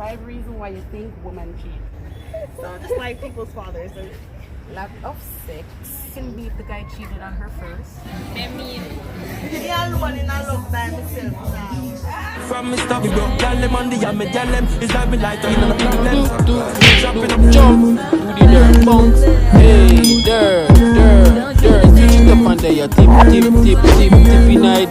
5 reasons why you think women cheat. So just like people's fathers. Lack of sex. Can be if the guy cheated on her first. I mean, Yeah, alone in a love time myself now. From Mr. Big Rock, tell them on the yam, tell them it's like me like in the problem. Jumping up, Jump, do the dirt bounce. Hey, dirt. Switch it up and there, you tippy night.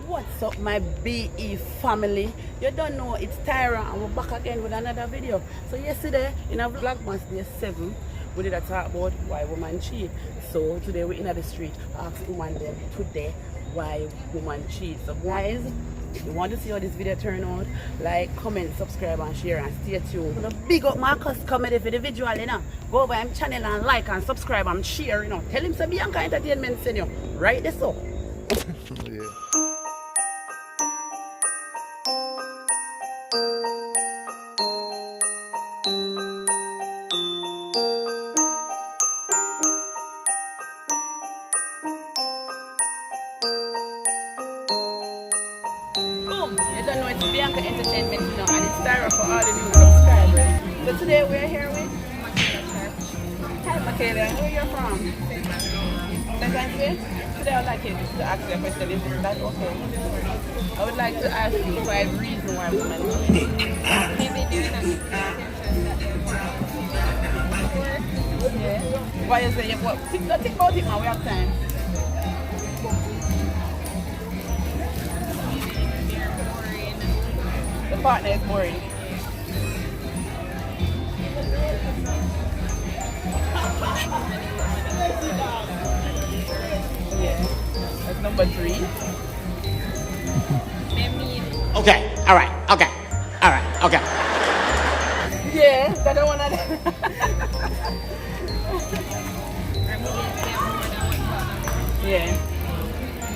What's up, my BE family? You don't know, it's Tyra and we're back again with another video. So yesterday in a Vlogmas day 7, we did a talk about why women cheat. So today we're in the street asking women them today why women cheat. So guys, if you want to see how this video turn out, like, comment, subscribe and share and stay tuned. I'm gonna big up Marcus Comedy for the visual, you know. Go over him channel and like and subscribe and share, you know. Tell him to Bianca Entertainment send you. Right this up. Yeah. Boom! You don't know, it's Bianca Entertainment, you know, and it's Tyra for all the new subscribers. So today we're here with Hi Michaela, where are you from? St. Anthony? Today I'd like you to ask you a question, is that okay? I would like to ask you 5 reasons why women cheat. Yeah. Why you say what? Think about it, man, we have time. The partner is boring. Yeah. That's number 3. Okay, alright, okay. Yeah, that don't wanna. Yeah.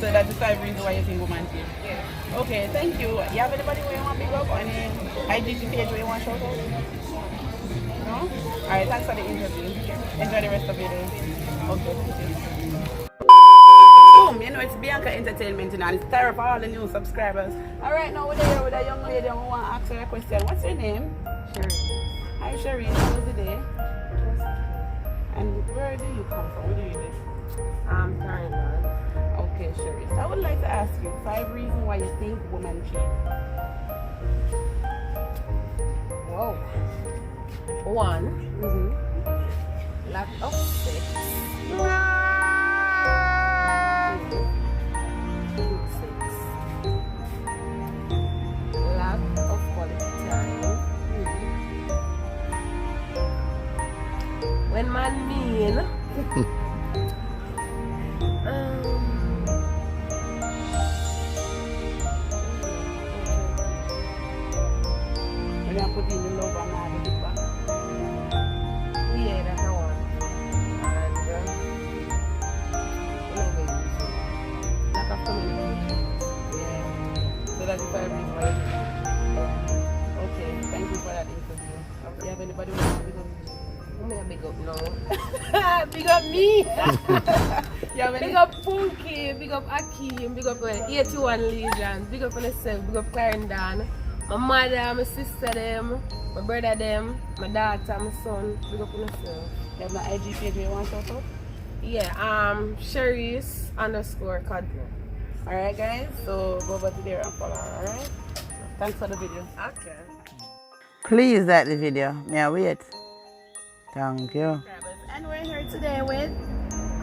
So that's the 5 reasons why you think women cheat. Yeah. Okay, thank you. You have anybody where you want to pick up? Any IG page where you want to shout out? No? Alright, thanks for the interview. Enjoy the rest of your day. Okay, thank you. Boom, you know it's Bianca Entertainment and it's Tyra for all the new subscribers. Alright, now we're here with a young lady and we want to ask her a question. What's your name? Sure. Hi Sherry, how was the day? And where do you come from? Where do you live? Thailand. Okay, Sherry. So I would like to ask you 5 reasons why you think women cheat. Whoa. 1. Lack of sex. 6. Lack of quality time. When man mean. When you put in the love and all the back. Yeah, that's the one. And Lack of communication. Yeah. So that's the 5 reasons why you cheat. Okay, thank you for that interview. Do you have anybody who wants to become? big up now. Big up me! You have any? Big up Punky, big up Akeem, big up 81 Legions, big up on yourself, big up Clarendon. My mother, my sister them, my brother them, my daughter, my son, big up on yourself. You have my IG page where you want to shout out? Yeah, Sherry's_Codler. Alright guys, so go over to there and follow her, alright? Thanks for the video. Okay. Please like the video. May I wait? Thank you. And we're here today with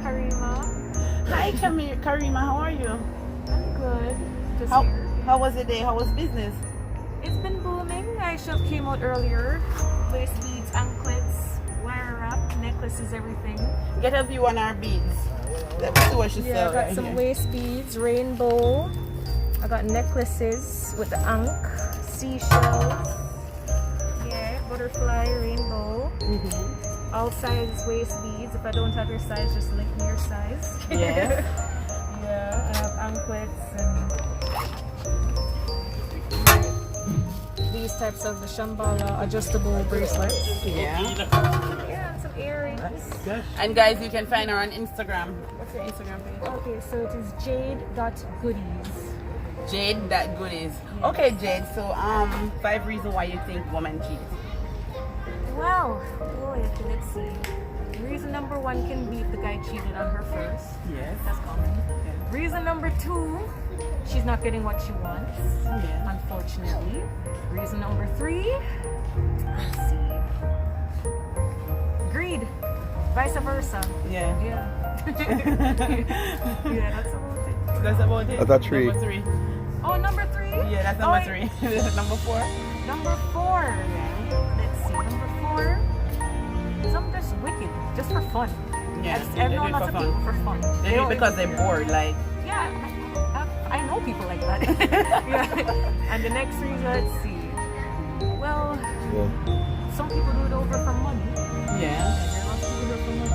Karima. Hi Karima, how are you? I'm good. Just How, here. how was the day? How was business? It's been booming. I shop came out earlier. Waist beads, anklets, wire wrap, necklaces, everything. Get a view on our beads. Let's see what she Yeah, I sells got right some here. waist beads, rainbow. I got necklaces with the ankh, seashells. Yeah, butterfly, rainbow. All size waist beads. If I don't have your size, just link me your size. Yes. Yeah, I have anklets and these types of the Shambhala adjustable bracelets. Yeah. Yeah, and some earrings. And guys, you can find her on Instagram. What's your Instagram page? Okay, so it is jade.goodies. Jade.goodies. Okay, Jade. So 5 reasons why you think women cheat. Well, boy, okay, let's see. Reason number 1 can be if the guy cheated on her first. Yes. That's common. Reason number 2, she's not getting what she wants. Yeah. Unfortunately. Reason number 3, let's see. Greed. Vice versa. Yeah. Yeah. Yeah, that's about it. That's about it. That's 3. Number 3. Oh, number 3? Yeah, that's number 3. This is number 4. Number 4. Let's see. Number 4. Some just wicked, just for fun. Yeah. Everyone lots of people for fun. They do don't it because they're bored. Like. Yeah, I know people like that. Yeah. And the next reason, let's see. Well, some people do it over for money. Yeah. And there are lots of people do it for money.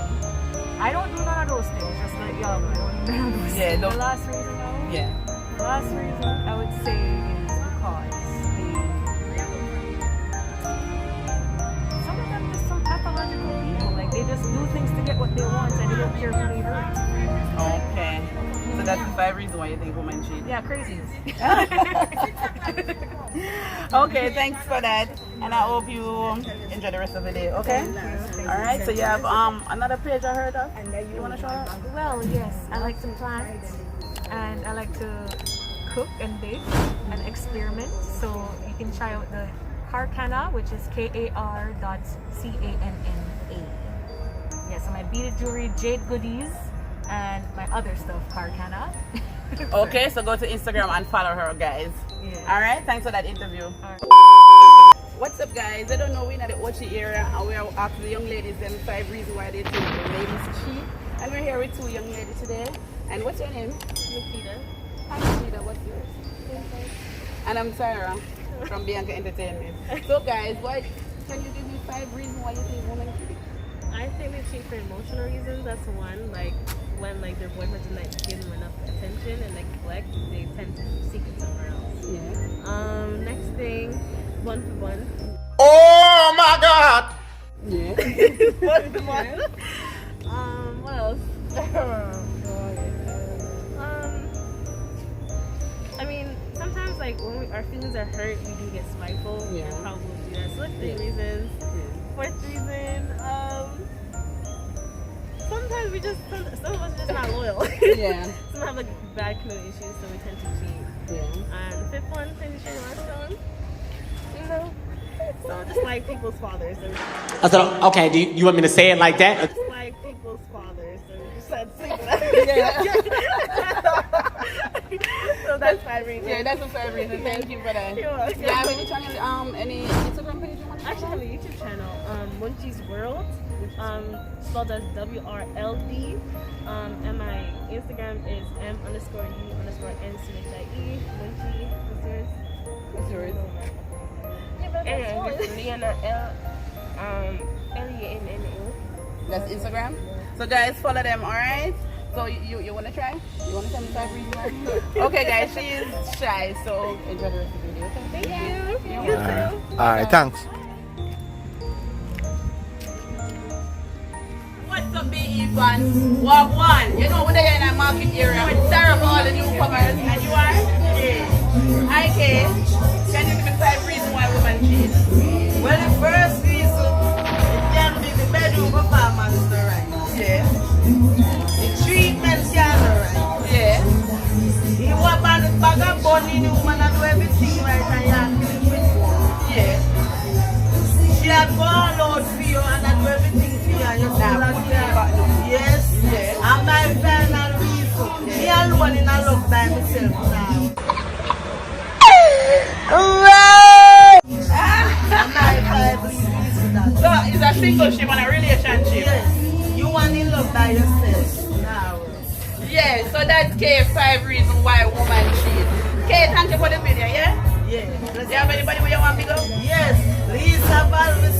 I don't do none of those things, just like y'all, but I don't do none of those Yeah, things. no. The last reason, though? Yeah. The last reason I would say is because some of them just some pathological people. Like they just do things to get what they want and they don't care who they hurt. Okay. So that's the 5 reasons why you think women cheat. Yeah, crazy. Okay, thanks for that. And I hope you enjoy the rest of the day, okay? Alright, so you have another page I heard of. You wanna show us? Well, yes, I like to plant and I like to cook and bake and experiment. So you can try out the Karkana, which is KAR.CANNA. Yeah, so my beaded jewelry, jade goodies, and my other stuff, Karkana. Okay, so go to Instagram and follow her, guys. Yeah. Alright, thanks for that interview. What's up, guys? I don't know, we're in the Ochi area and we're asking the young ladies them 5 reasons why they think the ladies cheat. And we're here with 2 young ladies today. And what's your name? Nikita. Hi, Nikita. What's yours? And I'm Sarah from Bianca Entertainment. So, guys, what can you give me 5 reasons why you think women cheat? I think they cheat for emotional reasons. That's one. Like when like their boyfriend did not give them enough attention and neglect, they tend to seek it somewhere else. Yeah. Next thing, 1 for 1. Oh my God! Yeah. 1 for 1. What else? I mean, sometimes like when our feelings are hurt, we do get spiteful. Yeah. And probably do that. So that's 3 reasons. 4th reason, sometimes some of us are just not loyal. Yeah. Some have like bad commitment issues, so we tend to cheat. Yeah. And the 5th one, pretty sure you want to stone. You know, so just like people's fathers. And I said, okay, do you want me to say it like that? just like people's fathers. So we just said sleep. Yeah. So that's 5 reasons. Yeah, that's a 5 reason. Thank you for that. You're welcome. Yeah, any channel, any Instagram page you want to Actually, I have a YouTube channel, Munchie's World, spelled as WRLD, and my Instagram is m_u_nchie. Munchie, what's yours? What's yours? Leanna Leanna. That's Instagram. So guys, follow them, alright? So you want to try? You want to tell me 5 reasons why? Okay guys, she is shy, so enjoy the rest of the video. Okay? Thank you. You're You welcome. too. Alright, thanks. What's up, BE fans? Walk 1. You know, we're there in a market area with Sarah for all the newcomers. And you are? Hi, Kay. Can you give me 5 reasons why women cheat? Well, the first reason, it can be the bedroom performance, right? Yeah. The treatment can, right? Yeah. You walk on the bag of bunny, the woman and do everything right, and you have to live with her. Yeah. She had gone out for you and I do everything for you, and you feel like yes. Yeah. And my final reason, me alone in a love by myself now. And my 5 reasons that. So, is a single ship and a relationship? Yes, you want in love by yourself now. Yeah, so that's Kay 5 reasons why woman cheat. Kay, thank you for the video, yeah? Yeah. Do you have anybody where you want to go? Yes, Lisa Valve